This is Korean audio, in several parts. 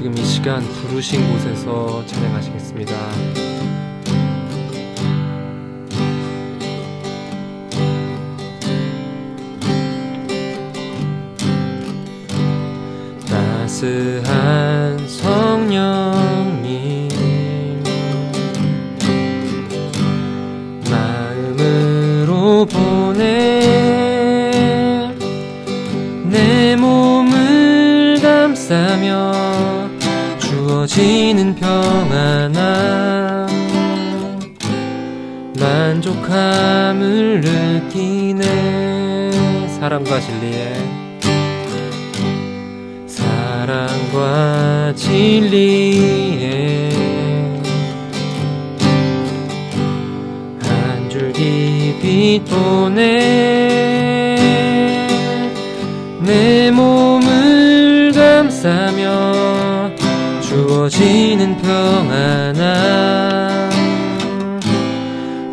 지금 이 시간 부르신 곳에서 찬양하시겠습니다. 따스한 성령님 마음으로 보내 내 몸을 감싸며 주어지는 평안함 만족함을 느끼네. 사랑과 진리에 한 줄기 빛 보내 내 몸을 감싸며 주어지는 평안함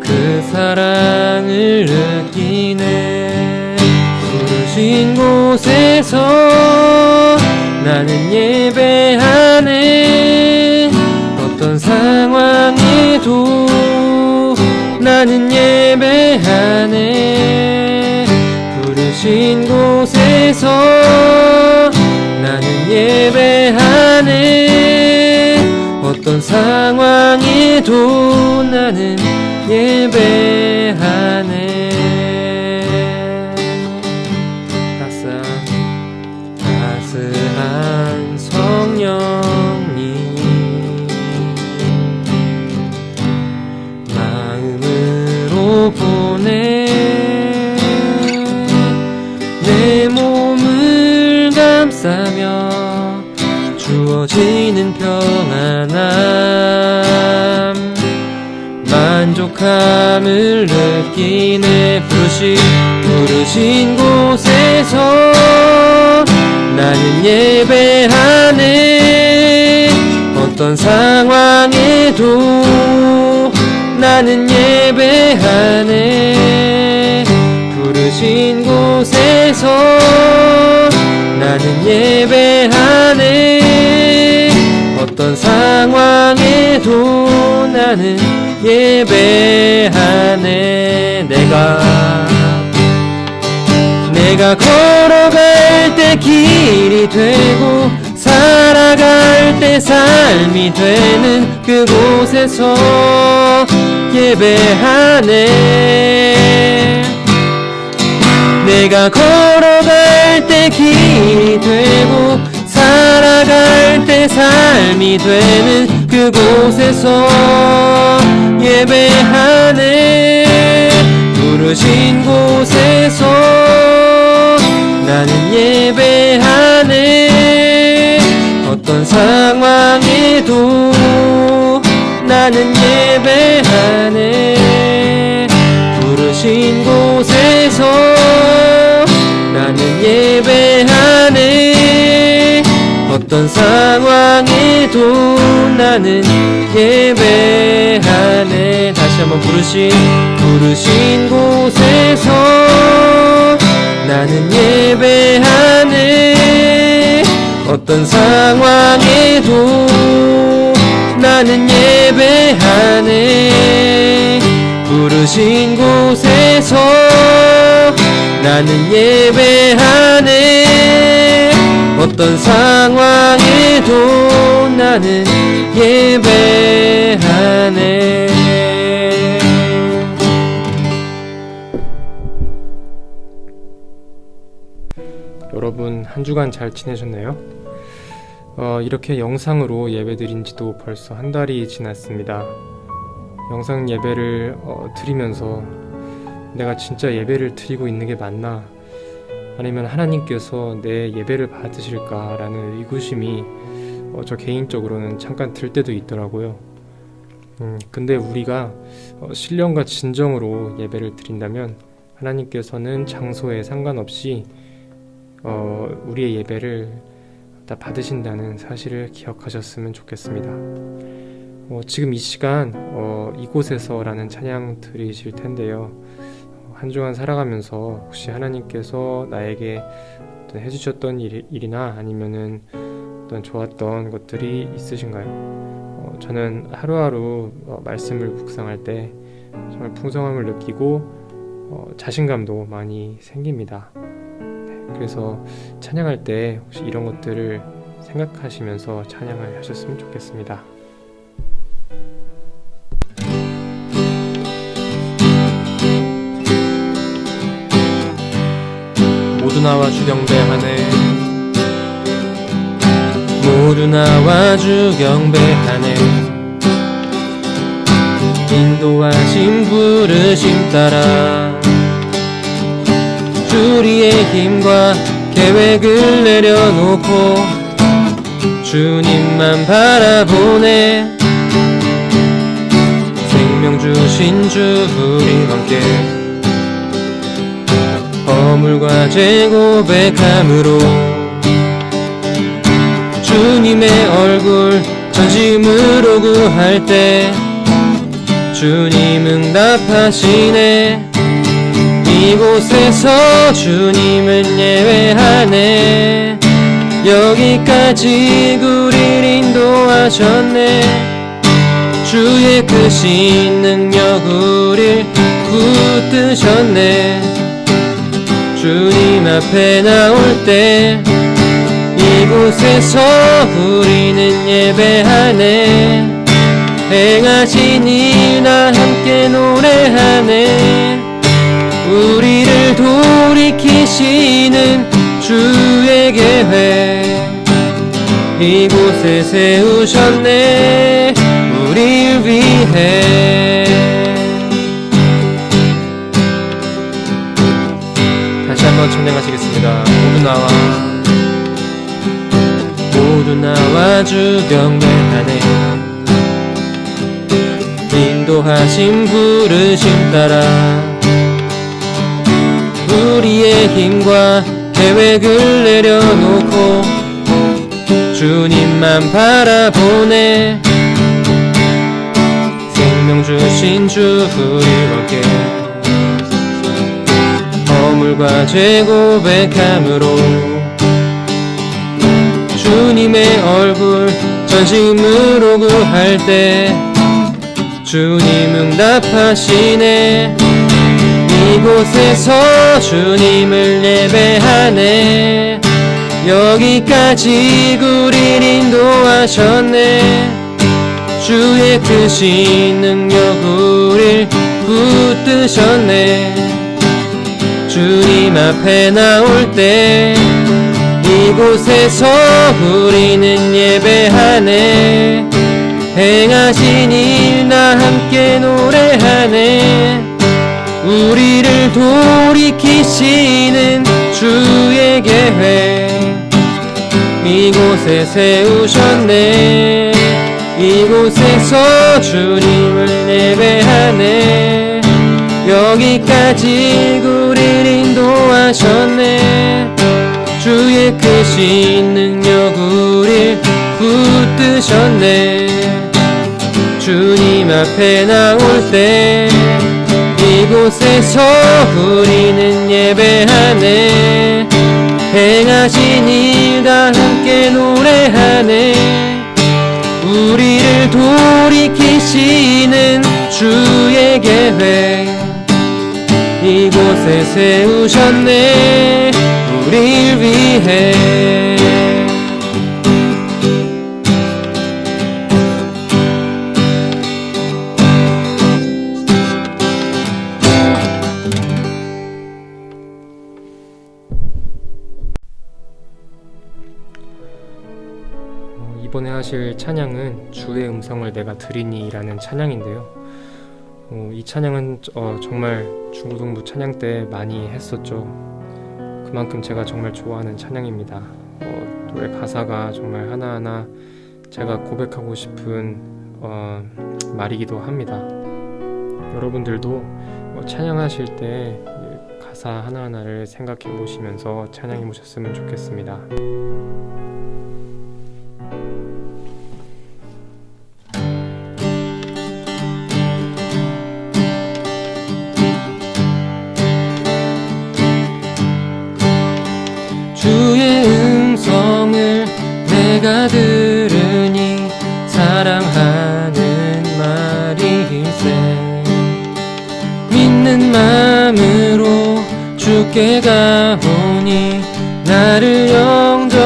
그 사랑을 느끼네. 부르신 곳에서 나는 예배하네. 어떤 상황에도 나는 예배하네. 부르신 곳에서 나는 예배하네. 어떤 상황에도 나는 예배하네. 따스한 성령님 마음으로 보내 내 몸을 감싸며 주어지는 평안함 만족함을 느끼네. 부르신 곳에서 나는 예배하네. 어떤 상황에도 나는 예배하네. 부르신 곳에서 나는 예배하네. 어떤 상황에도 나는 예배하네. 내가 걸어갈 때 길이 되고 살아갈 때 삶이 되는 그곳에서 예배하네. 내가 걸어갈 때 길이 되고 살아갈 때 삶이 되는 그곳에서 예배하네. 부르신 곳에서 나는 예배하네. 어떤 상황에도 나는 예배하네. 부르신 곳에서 나는 예배하네. 어떤 상황에도 나는 예배하네. 다시 한번 부르신 곳에서 나는 예배하네. 어떤 상황에도 나는 예배하네. 부르신 곳에서 나는 예배하네. 어떤 상황에도 나는 예배하네. 여러분 한 주간 잘 지내셨나요? 이렇게 영상으로 예배드린 지도 벌써 한 달이 지났습니다. 영상 예배를 드리면서 내가 진짜 예배를 드리고 있는 게 맞나? 아니면 하나님께서 내 예배를 받으실까라는 의구심이 저 개인적으로는 잠깐 들 때도 있더라고요. 근데 우리가 신령과 진정으로 예배를 드린다면 하나님께서는 장소에 상관없이 우리의 예배를 다 받으신다는 사실을 기억하셨으면 좋겠습니다. 지금 이 시간 이곳에서라는 찬양 들으실 텐데요. 한 주간 살아가면서 혹시 하나님께서 나에게 해주셨던 일이나 아니면은 어떤 좋았던 것들이 있으신가요? 저는 하루하루 말씀을 묵상할 때 정말 풍성함을 느끼고 자신감도 많이 생깁니다. 그래서 찬양할 때 혹시 이런 것들을 생각하시면서 찬양을 하셨으면 좋겠습니다. 모두 나와 주경배하네. 모두 나와 주경배하네. 인도하심 부르심 따라 주리의 힘과 계획을 내려놓고 주님만 바라보네. 생명 주신 주 우리 함께 허물과 죄 고백함으로 주님의 얼굴 전심으로 구할 때 주님 응답하시네. 이곳에서 주님은 예배하네. 여기까지 우릴 인도하셨네. 주의 크신 능력 우릴 붙드셨네. 주님 앞에 나올 때 이곳에서 우리는 예배하네. 행하신 일 나 함께 노래하네. 우리를 돌이키시는 주의 계획 이곳에 세우셨네. 우릴 위해. 다시 한번 찬양하시겠습니다. 모두 나와 주경배하네. 인도하심 부르심 따라 우리의 힘과 계획을 내려놓고 주님만 바라보네. 생명 주신 주 우리와 함께 허물과 죄 고백함으로 주님의 얼굴 전심으로 구할 때 주님 응답하시네. 이곳에서 주님을 예배하네. 여기까지 우릴 인도하셨네. 주의 크신 능력 우릴 붙드셨네. 주님 앞에 나올 때 이곳에서 우리는 예배하네. 행하신 일 나 함께 노래하네. 우리를 돌이키시는 주의 계획 이곳에 세우셨네. 이곳에서 주님을 예배하네. 여기까지 우릴 인도하셨네. 주의 크신 능력 우릴 붙드셨네. 주님 앞에 나올 때 이곳에서 우리는 예배하네. 행하신 일 다 함께 노래하네. 우리를 돌이키시는 주의 계획 이곳에 세우셨네. 우릴 위해. 이번에 하실 찬양은 주의 음성을 내가 들으니 라는 찬양인데요. 이 찬양은 정말 중고등부 찬양 때 많이 했었죠. 그만큼 제가 정말 좋아하는 찬양입니다. 노래 가사가 정말 하나하나 제가 고백하고 싶은 말이기도 합니다. 여러분들도 찬양하실 때 가사 하나하나를 생각해 보시면서 찬양해 보셨으면 좋겠습니다. 주의 음성을 내가 들으니 사랑하는 말일세. 믿는 마음으로 주께 가오니 나를 영접하소서.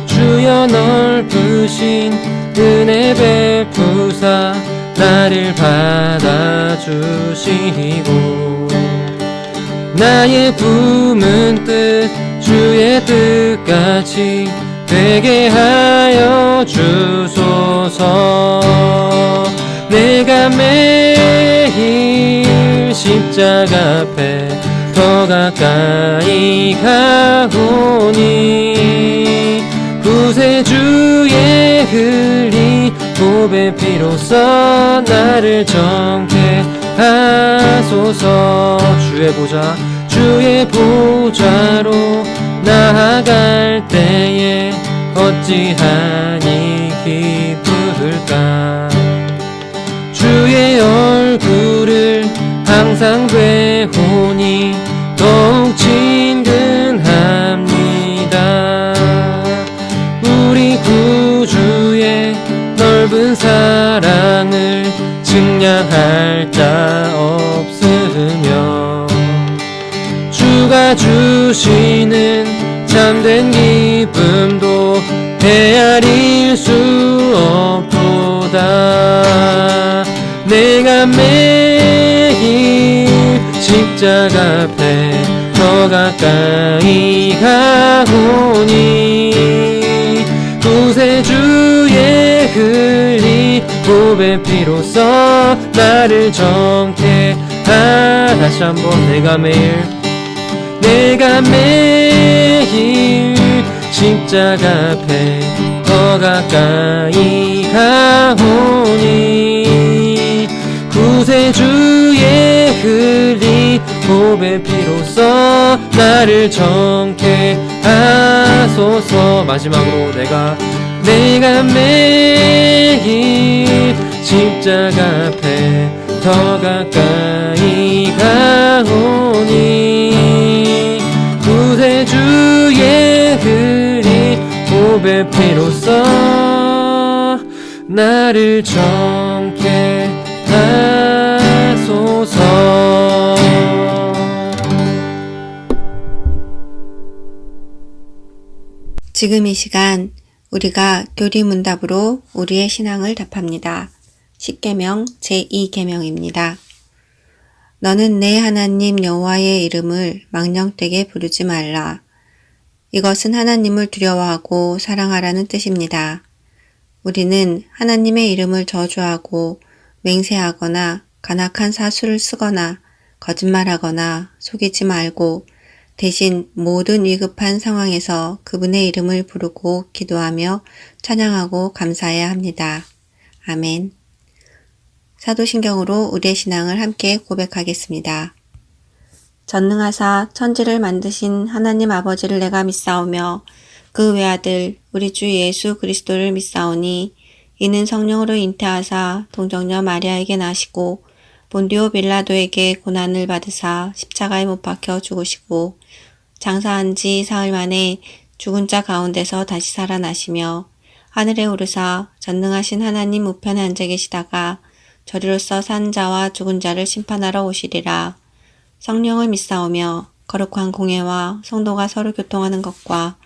주여 넓으신 은혜 베푸사 나를 받아주시고 나의 품은 뜻 주의 뜻같이 되게 하여 주소서. 내가 매일 십자가 앞에 더 가까이 가오니 구세주의 흘린 보배 피로써 나를 정케 하소서. 주의 보좌로 나아갈 때에 어찌하니 기쁠까. 주의 얼굴을 항상 배우니 더욱 친근합니다. 우리 구주의 넓은 사랑을 측량할 자 없으며 주가 주시는 참된 기쁨도 헤아릴 수 없도다. 내가 매일 십자가 앞에 더 가까이 가오니 구세주의 흘린 보배 피로써 나를 정케 다시 한번 내가 매일 십자가 앞에 더 가까이 가오니 구세주의 흘린 보배 피로써 나를 정케 하소서. 마지막으로 내가 매일 십자가 앞에 더 가까이 가오니 구세주의 흘린 보배 피로써 나를 정케 하소서. 지금 이 시간 우리가 교리문답으로 우리의 신앙을 답합니다. 10계명 제2계명입니다. 너는 내 하나님 여호와의 이름을 망령되게 부르지 말라. 이것은 하나님을 두려워하고 사랑하라는 뜻입니다. 우리는 하나님의 이름을 저주하고 맹세하거나 간악한 사수를 쓰거나 거짓말하거나 속이지 말고 대신 모든 위급한 상황에서 그분의 이름을 부르고 기도하며 찬양하고 감사해야 합니다. 아멘. 사도신경으로 우리의 신앙을 함께 고백하겠습니다. 전능하사 천지를 만드신 하나님 아버지를 내가 믿사오며 그 외아들 우리 주 예수 그리스도를 믿사오니 이는 성령으로 잉태하사 동정녀 마리아에게 나시고 본디오 빌라도에게 고난을 받으사 십자가에 못 박혀 죽으시고 장사한 지 사흘 만에 죽은 자 가운데서 다시 살아나시며 하늘에 오르사 전능하신 하나님 우편에 앉아 계시다가 저리로서 산 자와 죽은 자를 심판하러 오시리라. 성령을 믿사오며 거룩한 공예와 성도가 서로 교통하는 것과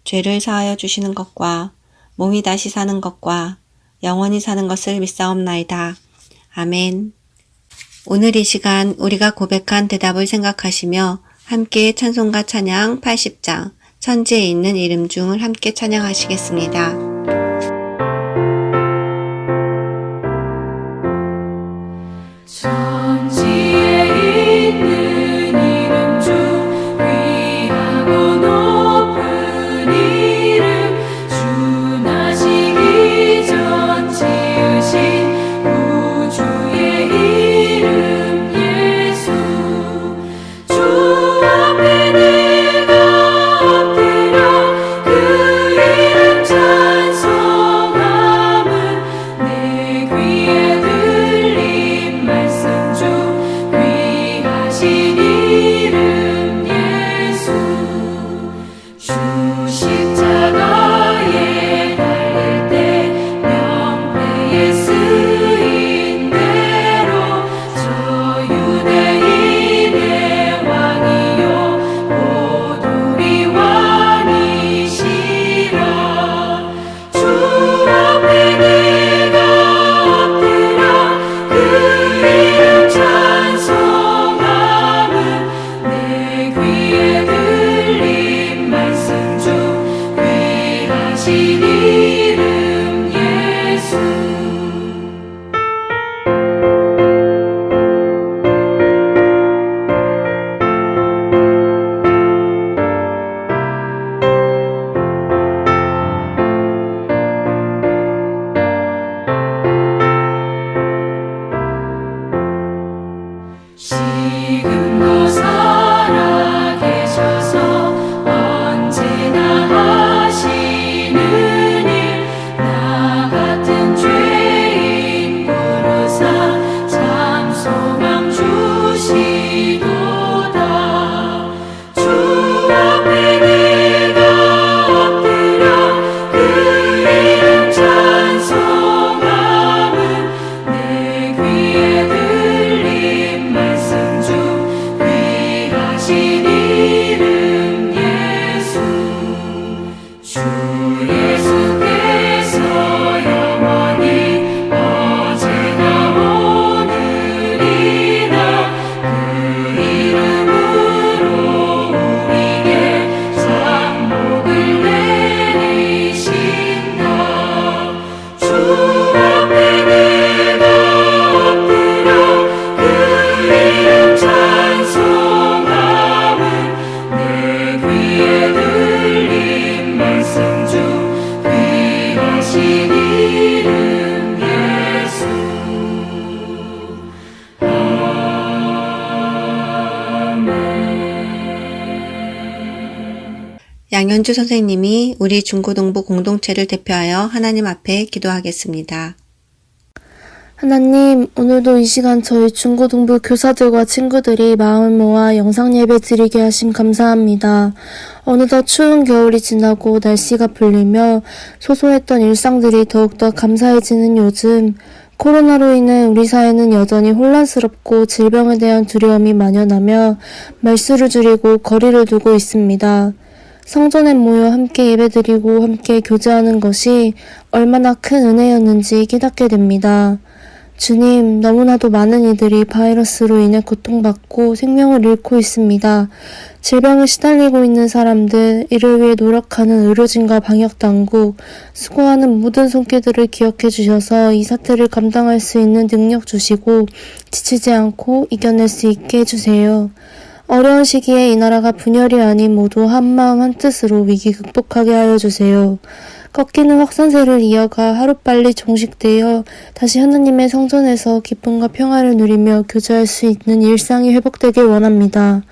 죄를 사하여 주시는 것과 몸이 다시 사는 것과 영원히 사는 것을 믿사옵나이다. 아멘. 오늘 이 시간 우리가 고백한 대답을 생각하시며 함께 찬송가 찬양 80장 천지에 있는 이름 중을 함께 찬양하시겠습니다. 귀에 들린 말씀 지금도 살아계셔서 언제나 하시는 일 나 같은 죄인 부르사 참 소망 주시도다. 주 앞에 내가 엎드려 그 이름 찬송함은 내 귀에 들린 말씀 중 귀하신 이름 예수. 주 예수께서 영원히 어제나 오늘이나 그 이름으로 우리에게 상복을 내리신다. 주 앞에 내가 엎드려 그 이름 찬송함은 내 귀에 들린 말씀 중 귀하신 이름 예수. 양현주 선생님이 우리 중고등부 공동체를 대표하여 하나님 앞에 기도하겠습니다. 하나님, 오늘도 이 시간 저희 중고등부 교사들과 친구들이 마음을 모아 영상 예배 드리게 하심 감사합니다. 어느덧 추운 겨울이 지나고 날씨가 풀리며 소소했던 일상들이 더욱더 감사해지는 요즘, 코로나로 인해 우리 사회는 여전히 혼란스럽고 질병에 대한 두려움이 만연하며 말수를 줄이고 거리를 두고 있습니다. 성전에 모여 함께 예배드리고 함께 교제하는 것이 얼마나 큰 은혜였는지 깨닫게 됩니다. 주님, 너무나도 많은 이들이 바이러스로 인해 고통받고 생명을 잃고 있습니다. 질병에 시달리고 있는 사람들, 이를 위해 노력하는 의료진과 방역당국, 수고하는 모든 손길들을 기억해 주셔서 이 사태를 감당할 수 있는 능력 주시고 지치지 않고 이겨낼 수 있게 해주세요. 어려운 시기에 이 나라가 분열이 아닌 모두 한마음 한뜻으로 위기 극복하게 하여 주세요. 꺾이는 확산세를 이어가 하루빨리 종식되어 다시 하나님의 성전에서 기쁨과 평화를 누리며 교제할 수 있는 일상이 회복되길 원합니다.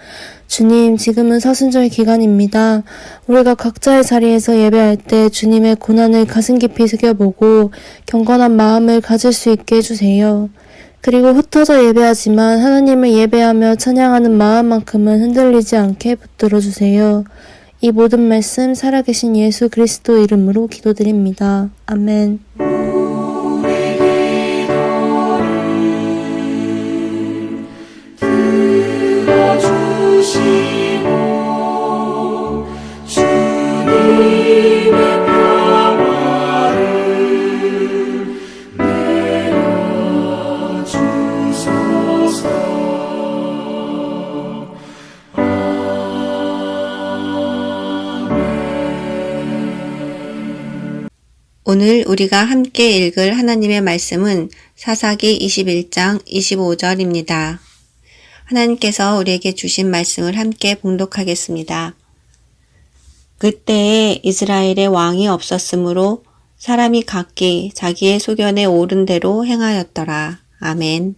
주님, 지금은 사순절 기간입니다. 우리가 각자의 자리에서 예배할 때 주님의 고난을 가슴 깊이 새겨보고 경건한 마음을 가질 수 있게 해주세요. 그리고 흩어져 예배하지만 하나님을 예배하며 찬양하는 마음만큼은 흔들리지 않게 붙들어 주세요. 이 모든 말씀 살아계신 예수 그리스도 이름으로 기도드립니다. 아멘. 우리 기도를 들어주시고 주님의 평화를 내려주소서. 오늘 우리가 함께 읽을 하나님의 말씀은 사사기 21장 25절입니다. 하나님께서 우리에게 주신 말씀을 함께 봉독하겠습니다. 그때에 이스라엘의 왕이 없었으므로 사람이 각기 자기의 소견에 옳은 대로 행하였더라. 아멘.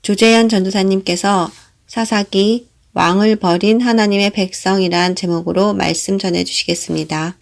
조재현 전도사님께서 사사기 왕을 버린 하나님의 백성이란 제목으로 말씀 전해주시겠습니다.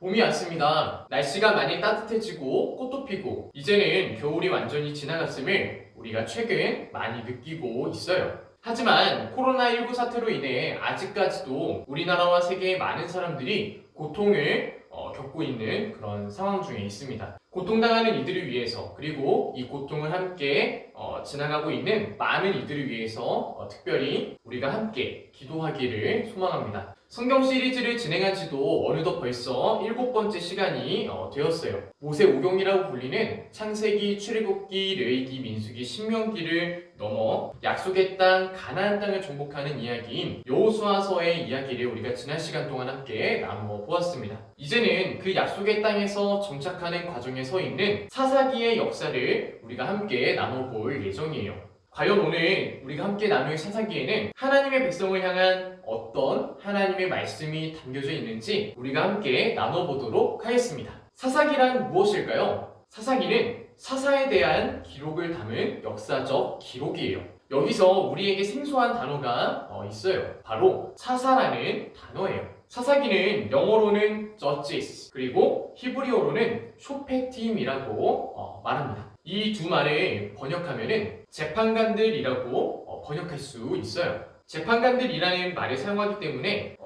봄이 왔습니다. 날씨가 많이 따뜻해지고 꽃도 피고 이제는 겨울이 완전히 지나갔음을 우리가 최근 많이 느끼고 있어요. 하지만 코로나19 사태로 인해 아직까지도 우리나라와 세계의 많은 사람들이 고통을 겪고 있는 그런 상황 중에 있습니다. 고통당하는 이들을 위해서, 그리고 이 고통을 함께 지나가고 있는 많은 이들을 위해서 특별히 우리가 함께 기도하기를 소망합니다. 성경 시리즈를 진행한 지도 어느덧 벌써 7번째 시간이 되었어요. 모세 오경이라고 불리는 창세기, 출애굽기, 레위기, 민수기, 신명기를 넘어 약속의 땅 가나안 땅을 정복하는 이야기인 여호수아서의 이야기를 우리가 지난 시간 동안 함께 나누어 보았습니다. 이제는 그 약속의 땅에서 정착하는 과정에 서 있는 사사기의 역사를 우리가 함께 나눠볼 예정이에요. 과연 오늘 우리가 함께 나눌 사사기에는 하나님의 백성을 향한 어떤 하나님의 말씀이 담겨져 있는지 우리가 함께 나눠보도록 하겠습니다. 사사기란 무엇일까요? 사사기는 사사에 대한 기록을 담은 역사적 기록이에요. 여기서 우리에게 생소한 단어가 있어요. 바로 사사라는 단어예요. 사사기는 영어로는 judges 그리고 히브리어로는 쇼페팀이라고 말합니다. 이 두 말을 번역하면은 재판관들이라고 번역할 수 있어요. 재판관들이라는 말을 사용하기 때문에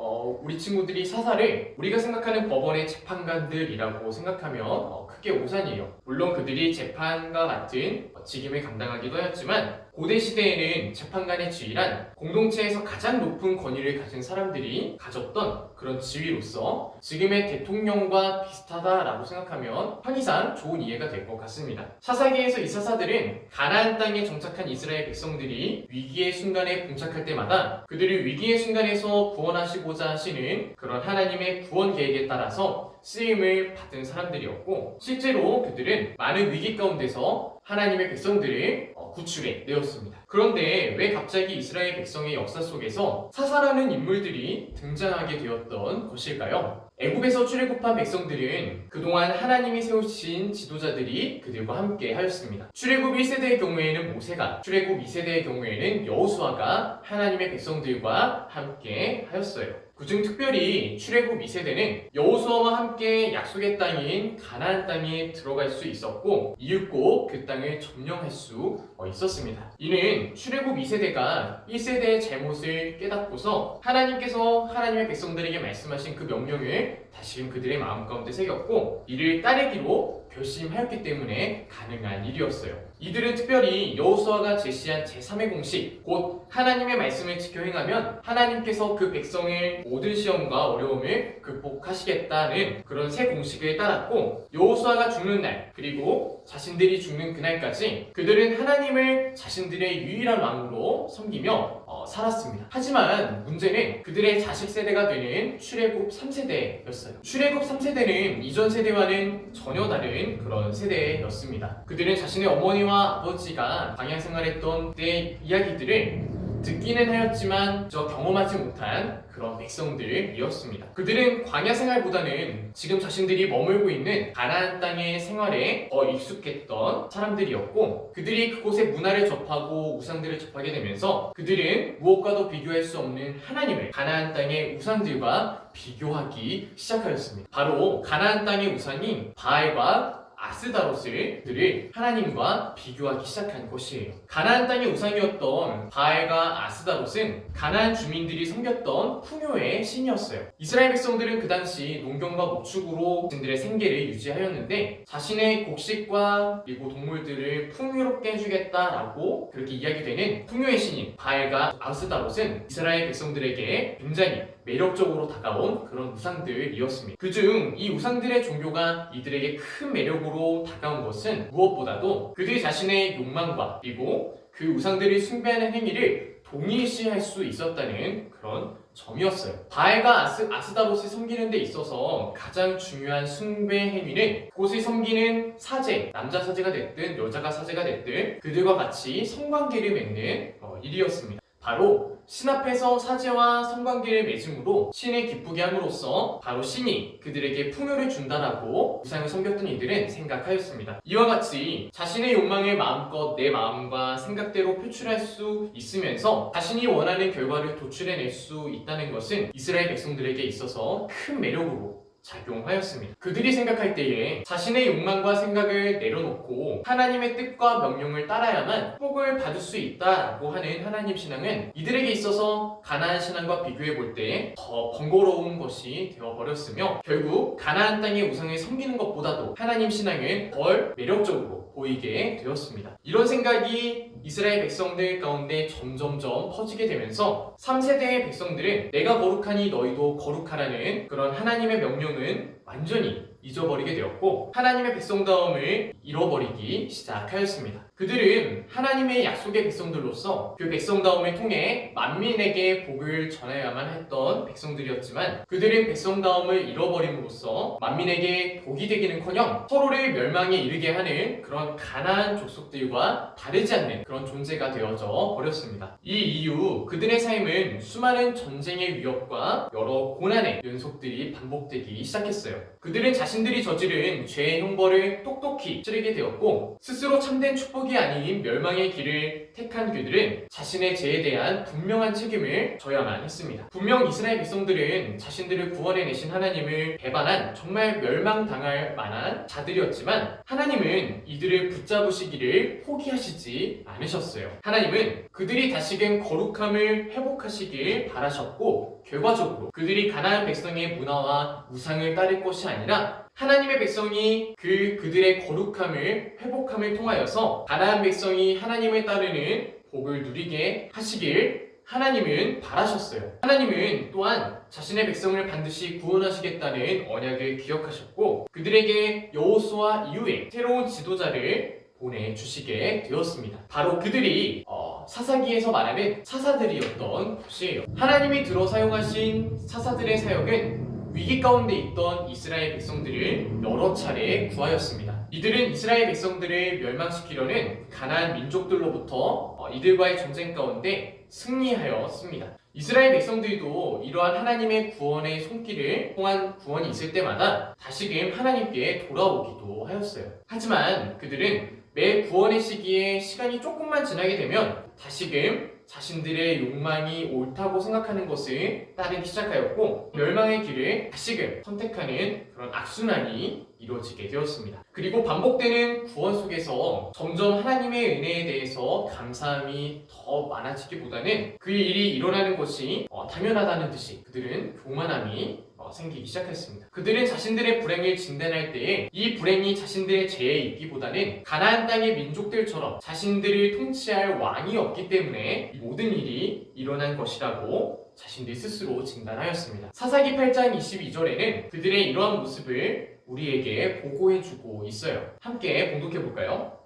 우리 친구들이 사사를 우리가 생각하는 법원의 재판관들이라고 생각하면 크게 오산이에요. 물론 그들이 재판과 같은 직임을 감당하기도 하였지만 고대 시대에는 재판관의 지위란 공동체에서 가장 높은 권위를 가진 사람들이 가졌던 그런 지위로서 지금의 대통령과 비슷하다라고 생각하면 편의상 좋은 이해가 될 것 같습니다. 사사기에서 이 사사들은 가나안 땅에 정착한 이스라엘 백성들이 위기의 순간에 봉착할 때마다 그들을 위기의 순간에서 구원하시고자 하시는 그런 하나님의 구원 계획에 따라서 쓰임을 받은 사람들이었고 실제로 그들은 많은 위기 가운데서 하나님의 백성들을 구출해 내었습니다. 그런데 왜 갑자기 이스라엘 백성의 역사 속에서 사사라는 인물들이 등장하게 되었던 것일까요? 애굽에서 출애굽한 백성들은 그동안 하나님이 세우신 지도자들이 그들과 함께 하였습니다. 출애굽 1세대의 경우에는 모세가, 출애굽 2세대의 경우에는 여호수아가 하나님의 백성들과 함께 하였어요. 그중 특별히 출애굽 2세대는 여호수아와 함께 약속의 땅인 가나안 땅에 들어갈 수 있었고 이윽고 그 땅을 점령할 수 있었습니다. 이는 출애굽 2세대가 1세대의 잘못을 깨닫고서 하나님께서 하나님의 백성들에게 말씀하신 그 명령을 다시금 그들의 마음 가운데 새겼고 이를 따르기로 결심하였기 때문에 가능한 일이었어요. 이들은 특별히 여호수아가 제시한 제3의 공식, 곧 하나님의 말씀을 지켜 행하면 하나님께서 그 백성의 모든 시험과 어려움을 극복하시겠다는 그런 새 공식을 따랐고 여호수아가 죽는 날 그리고 자신들이 죽는 그날까지 그들은 하나님을 자신들의 유일한 왕으로 섬기며 살았습니다. 하지만 문제는 그들의 자식 세대가 되는 출애굽 3세대였어요. 출애굽 3세대는 이전 세대와는 전혀 다른 그런 세대였습니다. 그들은 자신의 어머니와 아버지가 광야 생활했던 때 이야기들을 듣기는 하였지만 경험하지 못한 그런 백성들이었습니다. 그들은 광야 생활보다는 지금 자신들이 머물고 있는 가나안 땅의 생활에 더 익숙했던 사람들이었고 그들이 그곳의 문화를 접하고 우상들을 접하게 되면서 그들은 무엇과도 비교할 수 없는 하나님을 가나안 땅의 우상들과 비교하기 시작하였습니다. 바로 가나안 땅의 우상인 바알과 아스다로스를 하나님과 비교하기 시작한 것이에요. 가나안 땅의 우상이었던 바알과 아스다롯은 가나안 주민들이 섬겼던 풍요의 신이었어요. 이스라엘 백성들은 그 당시 농경과 목축으로 자신들의 생계를 유지하였는데 자신의 곡식과 그리고 동물들을 풍요롭게 해주겠다라고 그렇게 이야기되는 풍요의 신인 바알과 아스다롯은 이스라엘 백성들에게 굉장히 매력적으로 다가온 그런 우상들이었습니다. 그중 이 우상들의 종교가 이들에게 큰 매력으로 다가온 것은 무엇보다도 그들 자신의 욕망과 그리고 그 우상들을 숭배하는 행위를 동일시할 수 있었다는 그런 점이었어요. 바알과 아스다롯을 섬기는 데 있어서 가장 중요한 숭배 행위는 그곳을 섬기는 사제, 남자 사제가 됐든 여자가 사제가 됐든 그들과 같이 성관계를 맺는 일이었습니다. 바로 신 앞에서 사제와 성관계를 맺음으로 신을 기쁘게 함으로써 바로 신이 그들에게 풍요를 준다라고 우상을 섬겼던 이들은 생각하였습니다. 이와 같이 자신의 욕망을 마음껏 내 마음과 생각대로 표출할 수 있으면서 자신이 원하는 결과를 도출해낼 수 있다는 것은 이스라엘 백성들에게 있어서 큰 매력으로 작용하였습니다. 그들이 생각할 때에 자신의 욕망과 생각을 내려놓고 하나님의 뜻과 명령을 따라야만 복을 받을 수 있다고 하는 하나님 신앙은 이들에게 있어서 가나안 신앙과 비교해 볼 때 더 번거로운 것이 되어버렸으며 결국 가나안 땅의 우상을 섬기는 것보다도 하나님 신앙은 덜 매력적으로 보이게 되었습니다. 이런 생각이 이스라엘 백성들 가운데 점점점 퍼지게 되면서 3세대의 백성들은 내가 거룩하니 너희도 거룩하라는 그런 하나님의 명령은 완전히 잊어버리게 되었고 하나님의 백성다움을 잃어버리기 시작하였습니다. 그들은 하나님의 약속의 백성들로서 그 백성다움을 통해 만민에게 복을 전해야만 했던 백성들이었지만 그들은 백성다움을 잃어버림으로써 만민에게 복이 되기는커녕 서로를 멸망에 이르게 하는 그런 가나안 족속들과 다르지 않는 그런 존재가 되어져 버렸습니다. 이 이후 그들의 삶은 수많은 전쟁의 위협과 여러 고난의 연속들이 반복되기 시작했어요. 그들은 자신의 자신들이 저지른 죄의 형벌을 똑똑히 치르게 되었고 스스로 참된 축복이 아닌 멸망의 길을 택한 그들은 자신의 죄에 대한 분명한 책임을 져야만 했습니다. 분명 이스라엘 백성들은 자신들을 구원해내신 하나님을 배반한 정말 멸망당할 만한 자들이었지만 하나님은 이들을 붙잡으시기를 포기하시지 않으셨어요. 하나님은 그들이 다시금 거룩함을 회복하시길 바라셨고 결과적으로 그들이 가나안 백성의 문화와 우상을 따를 것이 아니라 하나님의 백성이 그들의 거룩함을 회복함을 통하여서 가나안 백성이 하나님을 따르는 복을 누리게 하시길 하나님은 바라셨어요. 하나님은 또한 자신의 백성을 반드시 구원하시겠다는 언약을 기억하셨고 그들에게 여호수아 이후에 새로운 지도자를 보내주시게 되었습니다. 바로 그들이 사사기에서 말하는 사사들이었던 것이에요. 하나님이 들어 사용하신 사사들의 사역은 위기 가운데 있던 이스라엘 백성들을 여러 차례 구하였습니다. 이들은 이스라엘 백성들을 멸망시키려는 가나안 민족들로부터 이들과의 전쟁 가운데 승리하였습니다. 이스라엘 백성들도 이러한 하나님의 구원의 손길을 통한 구원이 있을 때마다 다시금 하나님께 돌아오기도 하였어요. 하지만 그들은 매 구원의 시기에 시간이 조금만 지나게 되면 다시금 자신들의 욕망이 옳다고 생각하는 것을 따르기 시작하였고 멸망의 길을 다시금 선택하는 그런 악순환이 이루어지게 되었습니다. 그리고 반복되는 구원 속에서 점점 하나님의 은혜에 대해서 감사함이 더 많아지기보다는 그 일이 일어나는 것이 당연하다는 듯이 그들은 교만함이 생기기 시작했습니다. 그들은 자신들의 불행을 진단할 때에 이 불행이 자신들의 죄에 있기보다는 가나안 땅의 민족들처럼 자신들을 통치할 왕이 없기 때문에 이 모든 일이 일어난 것이라고 자신들 스스로 진단하였습니다. 사사기 8장 22절에는 그들의 이러한 모습을 우리에게 보고해주고 있어요. 함께 봉독해볼까요?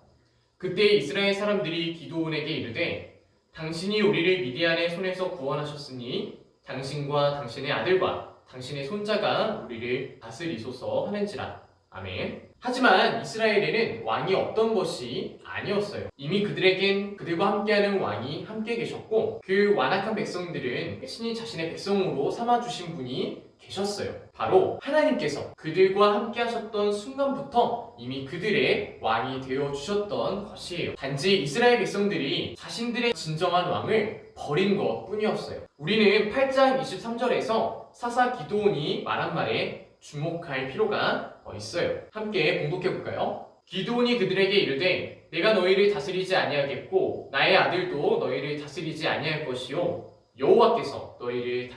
그때 이스라엘 사람들이 기드온에게 이르되 당신이 우리를 미디안의 손에서 구원하셨으니 당신과 당신의 아들과 당신의 손자가 우리를 다스리소서 하는지라. 아멘. 하지만 이스라엘에는 왕이 없던 것이 아니었어요. 이미 그들에겐 그들과 함께하는 왕이 함께 계셨고 그 완악한 백성들은 신이 자신의 백성으로 삼아주신 분이 계셨어요. 바로 하나님께서 그들과 함께 하셨던 순간부터 이미 그들의 왕이 되어주셨던 것이에요. 단지 이스라엘 백성들이 자신들의 진정한 왕을 버린 것 뿐이었어요. 우리는 8장 23절에서 사사 기드온이 말한 말에 주목할 필요가 있어요. 함께 봉독해볼까요? 기드온이 그들에게 이르되 내가 너희를 다스리지 아니하겠고 나의 아들도 너희를 다스리지 아니할 것이요 여호와께서 너희를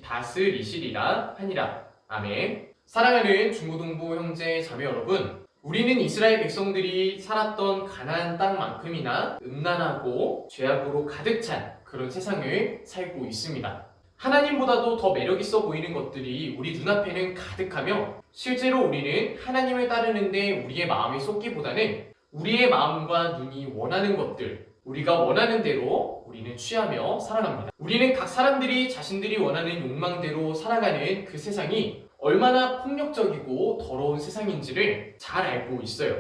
다스리시리라 하니라. 아멘. 사랑하는 중고등부 형제 자매 여러분, 우리는 이스라엘 백성들이 살았던 가나안 땅만큼이나 음란하고 죄악으로 가득 찬 그런 세상을 살고 있습니다. 하나님보다도 더 매력있어 보이는 것들이 우리 눈앞에는 가득하며 실제로 우리는 하나님을 따르는데 우리의 마음이 쏟기보다는 우리의 마음과 눈이 원하는 것들, 우리가 원하는 대로 우리는 취하며 살아갑니다. 우리는 각 사람들이 자신들이 원하는 욕망대로 살아가는 그 세상이 얼마나 폭력적이고 더러운 세상인지를 잘 알고 있어요.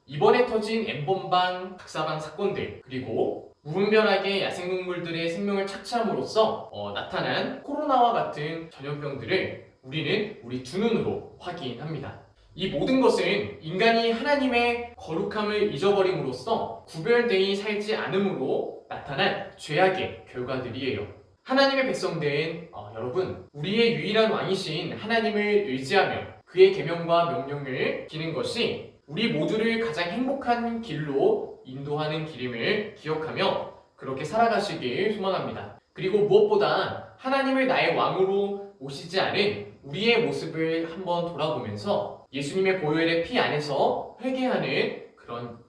이번에 터진 N번방, 박사방 사건들, 그리고 무분별하게 야생동물들의 생명을 착취함으로써 나타난 코로나와 같은 전염병들을 우리는 우리 두 눈으로 확인합니다. 이 모든 것은 인간이 하나님의 거룩함을 잊어버림으로써 구별되이 살지 않음으로 나타난 죄악의 결과들이에요. 하나님의 백성된 여러분, 우리의 유일한 왕이신 하나님을 의지하며 그의 계명과 명령을 지키는 것이 우리 모두를 가장 행복한 길로 인도하는 길임을 기억하며 그렇게 살아가시길 소망합니다. 그리고 무엇보다 하나님을 나의 왕으로 모시지 않은 우리의 모습을 한번 돌아보면서 예수님의 보혈의 피 안에서 회개하는 그런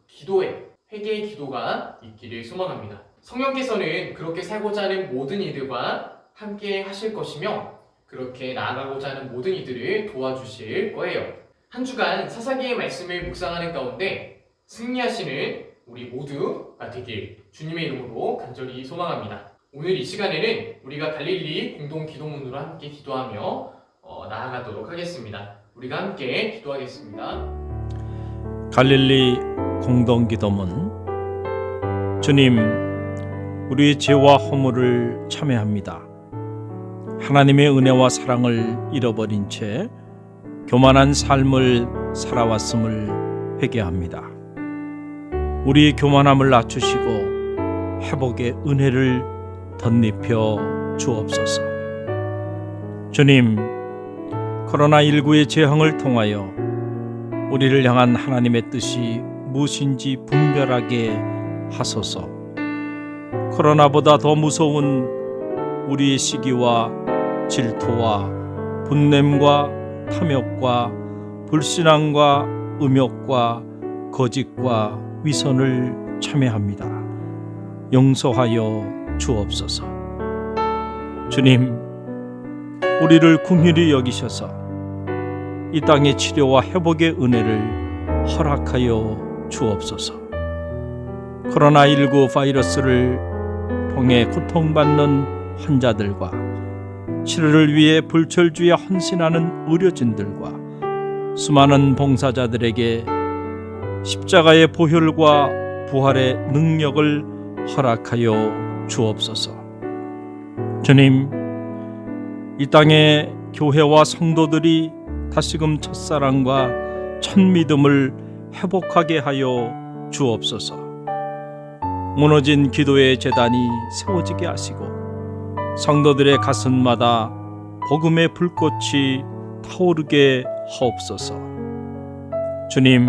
회개의 기도가 있기를 소망합니다. 성령께서는 그렇게 살고자 하는 모든 이들과 함께 하실 것이며 그렇게 나아가고자 하는 모든 이들을 도와주실 거예요. 한 주간 사사기의 말씀을 묵상하는 가운데 승리하시는 우리 모두가 되길 주님의 이름으로 간절히 소망합니다. 오늘 이 시간에는 우리가 갈릴리 공동 기도문으로 함께 기도하며 나아가도록 하겠습니다. 우리가 함께 기도하겠습니다. 갈릴리 공동 기도문. 주님, 우리 죄와 허물을 참회합니다. 하나님의 은혜와 사랑을 잃어버린 채 교만한 삶을 살아왔음을 회개합니다. 우리의 교만함을 낮추시고 회복의 은혜를 덧입혀 주옵소서. 주님, 코로나19의 재앙을 통하여 우리를 향한 하나님의 뜻이 무엇인지 분별하게 하소서. 코로나보다 더 무서운 우리의 시기와 질투와 분냄과 탐욕과 불신앙과 음욕과 거짓과 위선을 참회합니다. 용서하여 주옵소서. 주님, 우리를 긍휼히 여기셔서 이 땅의 치료와 회복의 은혜를 허락하여 주옵소서. 코로나19 바이러스를 통해 고통받는 환자들과 치료를 위해 불철주에 헌신하는 의료진들과 수많은 봉사자들에게 십자가의 보혈과 부활의 능력을 허락하여 주옵소서. 주님, 이 땅의 교회와 성도들이 다시금 첫사랑과 첫믿음을 회복하게 하여 주옵소서. 무너진 기도의 제단이 세워지게 하시고 성도들의 가슴마다 복음의 불꽃이 타오르게 하옵소서. 주님,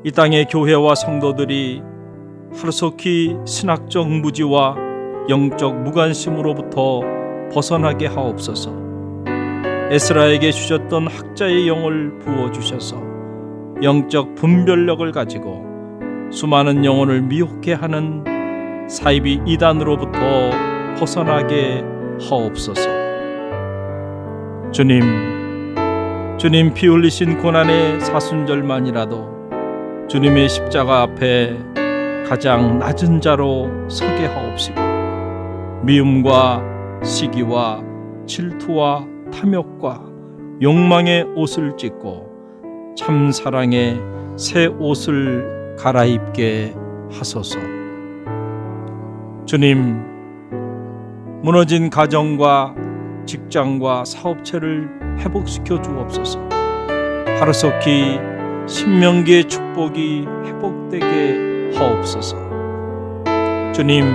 이 땅의 교회와 성도들이 하루속히 신학적 무지와 영적 무관심으로부터 벗어나게 하옵소서. 에스라에게 주셨던 학자의 영을 부어주셔서 영적 분별력을 가지고 수많은 영혼을 미혹해 하는 사이비 이단으로부터 벗어나게 하옵소서. 주님 피 흘리신 고난의 사순절만이라도 주님의 십자가 앞에 가장 낮은 자로 서게 하옵시고 미움과 시기와 질투와 탐욕과 욕망의 옷을 찢고 참 사랑의 새 옷을 갈아입게 하소서. 주님, 무너진 가정과 직장과 사업체를 회복시켜 주옵소서. 하루속히 신명기의 축복이 회복되게 하옵소서. 주님,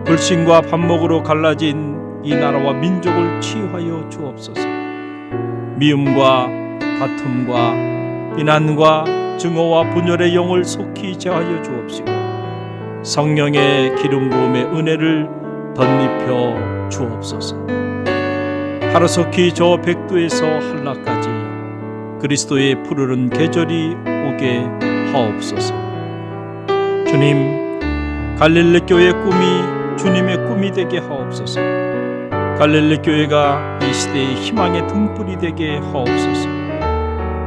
불신과 반목으로 갈라진 이 나라와 민족을 치유하여 주옵소서. 미움과 다툼과 비난과 증오와 분열의 영을 속히 제하여 주옵시고 성령의 기름 부음의 은혜를 덧입혀 주옵소서. 하루속히 저 백두에서 한라까지 그리스도의 푸르른 계절이 오게 하옵소서. 주님, 갈릴리 교회의 꿈이 주님의 꿈이 되게 하옵소서. 갈릴리 교회가 이 시대의 희망의 등불이 되게 하옵소서.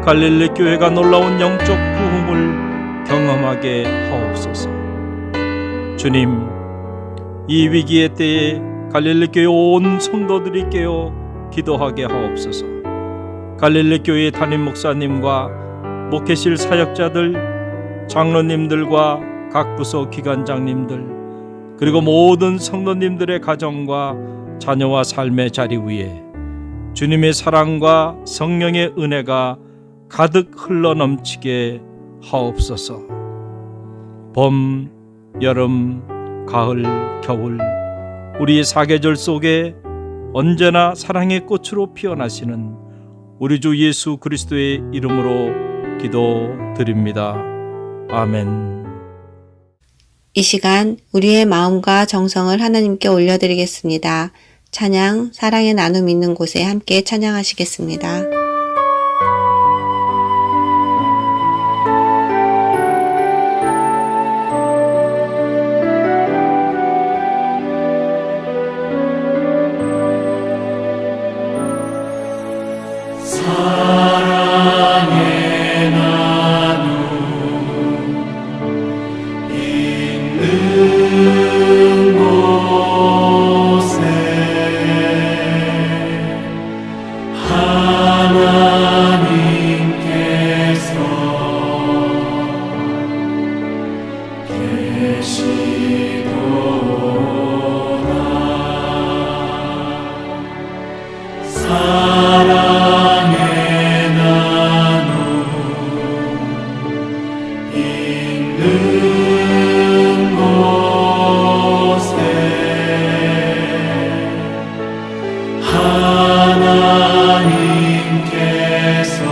갈릴리 교회가 놀라운 영적 부흥을 경험하게 하옵소서. 주님, 이 위기의 때에 갈릴리 교회 온 성도들이 깨어 기도하게 하옵소서. 갈릴리 교회 담임 목사님과 목회실 사역자들, 장로님들과 각 부서 기관장님들, 그리고 모든 성도님들의 가정과 자녀와 삶의 자리 위에 주님의 사랑과 성령의 은혜가 가득 흘러넘치게 하옵소서. 봄, 여름, 가을, 겨울 우리의 사계절 속에 언제나 사랑의 꽃으로 피어나시는 우리 주 예수 그리스도의 이름으로 기도드립니다. 아멘. 이 시간 우리의 마음과 정성을 하나님께 올려드리겠습니다. 찬양, 사랑의 나눔 있는 곳에 함께 찬양하시겠습니다. 사랑의 나눔 있는 곳에 하나님 곳에 하나님께서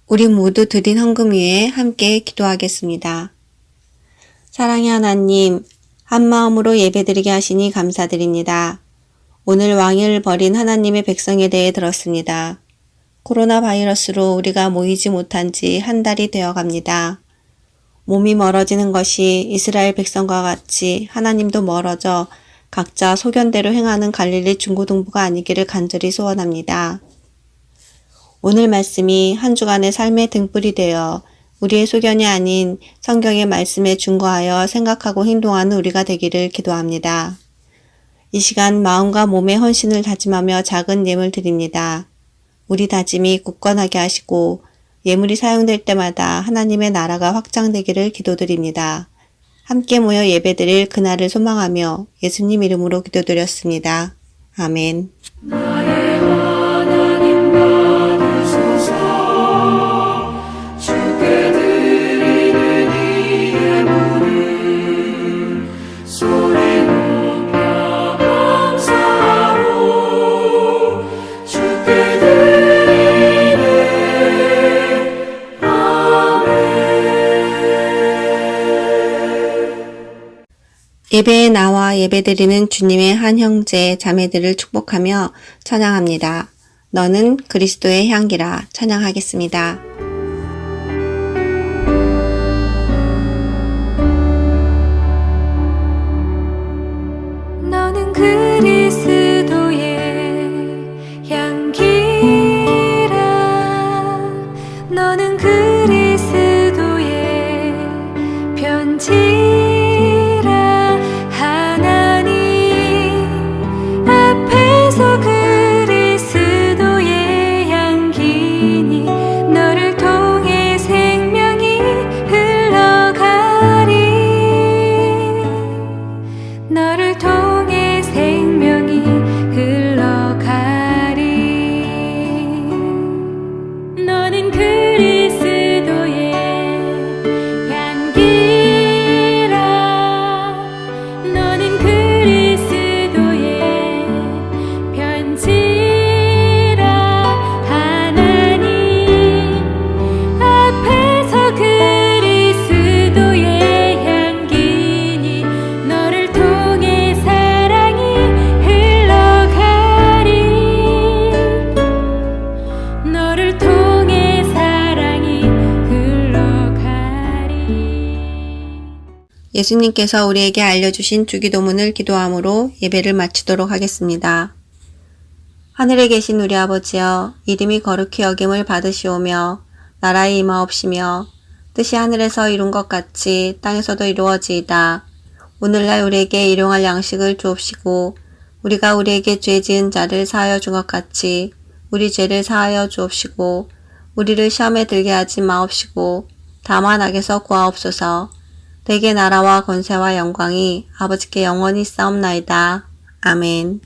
우리 모두 드린 헌금 위에 함께 기도하겠습니다. 사랑의 하나님, 한마음으로 예배드리게 하시니 감사드립니다. 오늘 왕위를 버린 하나님의 백성에 대해 들었습니다. 코로나 바이러스로 우리가 모이지 못한 지 한 달이 되어 갑니다. 몸이 멀어지는 것이 이스라엘 백성과 같이 하나님도 멀어져 각자 소견대로 행하는 갈릴리 중고등부가 아니기를 간절히 소원합니다. 오늘 말씀이 한 주간의 삶의 등불이 되어 우리의 소견이 아닌 성경의 말씀에 준거하여 생각하고 행동하는 우리가 되기를 기도합니다. 이 시간 마음과 몸의 헌신을 다짐하며 작은 예물 드립니다. 우리 다짐이 굳건하게 하시고 예물이 사용될 때마다 하나님의 나라가 확장되기를 기도드립니다. 함께 모여 예배드릴 그날을 소망하며 예수님 이름으로 기도드렸습니다. 아멘. 나의 하나님 받으소서 주께 드리는 이 예물을 소리 높여 감사하고 주께 드리네 아멘. 예배에 나와 예배드리는 주님의 한 형제 자매들을 축복하며 찬양합니다. 너는 그리스도의 향기라 찬양하겠습니다. 너는 그리스도의 향기라 너는 그리스도의 편지라 하나님 앞에서 그리스도의 향기니 너를 통해 생명이 흘러가리 너를 통해 생명이 흘러가리 너는 그리스도의 향기라 너는 그리스도의 편지라 하나님 앞에서 그리스도의 향기니 너를 통해 사랑이 흘러가리 너를 통해 사랑이 흘러가리 예수님께서 우리에게 알려주신 주기도문을 기도함으로 예배를 마치도록 하겠습니다. 하늘에 계신 우리 아버지여, 이름이 거룩히 여김을 받으시오며 나라의 임하옵시며 뜻이 하늘에서 이룬 것 같이 땅에서도 이루어지이다. 오늘날 우리에게 일용할 양식을 주옵시고 우리가 우리에게 죄 지은 자를 사하여 준 것 같이 우리 죄를 사하여 주옵시고 우리를 시험에 들게 하지 마옵시고 다만 악에서 구하옵소서. 대개 나라와 권세와 영광이 아버지께 영원히 싸움나이다. 아멘.